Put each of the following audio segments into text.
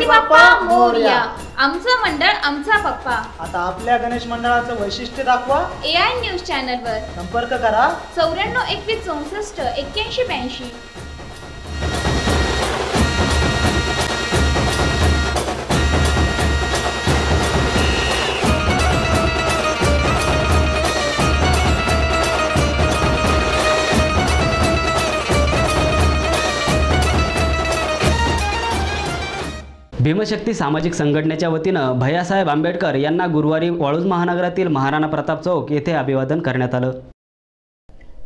गणपती बाप्पा मोरया। आमचं मंडळ आमचा पप्पा। आता आपल्या गणेश मंडळाचं वैशिष्ट्य दाखवा AI न्यूज चॅनलवर। संपर्क करा 94 21 64 81 82। भीमशक्ती सामाजिक संघटनेच्या वतीनं भैयासाहेब आंबेडकर यांना गुरुवारी वाळूज महानगरातील महाराणा प्रताप चौक येथे अभिवादन करण्यात आलं।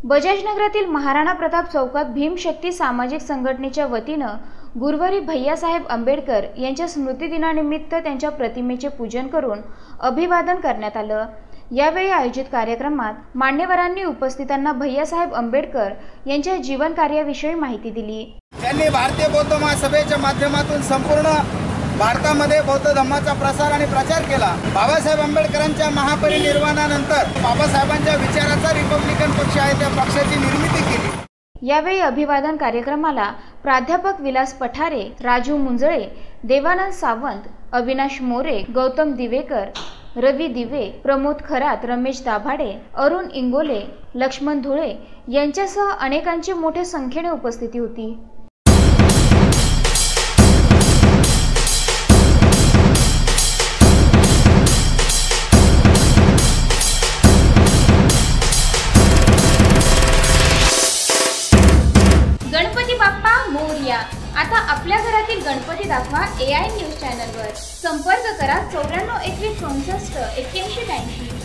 बजाज नगरातील महाराणा प्रताप चौकात भीमशक्ती सामाजिक संघटनेच्या वतीनं गुरुवारी भैयासाहेब आंबेडकर यांच्या स्मृतिदिनानिमित्त त्यांच्या प्रतिमेचे पूजन करून अभिवादन करण्यात आलं। यावेळी आयोजित कार्यक्रमात मान्यवरांनी उपस्थितांना भैयासाहेब आंबेडकर यांच्या जीवन कार्याविषयी माहिती दिली। त्यांनी भारतीय बौद्ध महासभेच्या माध्यमातून संपूर्ण भारतामध्ये बौद्ध धर्माचा प्रसार आणि प्रचार केला। बाबासाहेब आंबेडकरांच्या महापरिनिर्वाणानंतर बाबासाहेबांच्या विचाराचा रिपब्लिकन पक्ष आहे त्या पक्षाची निर्मिती केली। यावेळी अभिवादन कार्यक्रमाला प्राध्यापक विलास पठारे, राजू मुंजळे, देवानंद सावंत, अविनाश मोरे, गौतम दिवेकर, रवी दिवे, प्रमोद खरात, रमेश दाभाडे, अरुण इंगोले, लक्ष्मण धुळे यांच्यासह अनेकांची मोठ्या संख्येने उपस्थिती होती। गणपती बाप्पा मोरया। आता आपल्या घरातील गणपती दाखवा AI न्यूज चॅनलवर। संपर्क करा 94 21 64 81 82।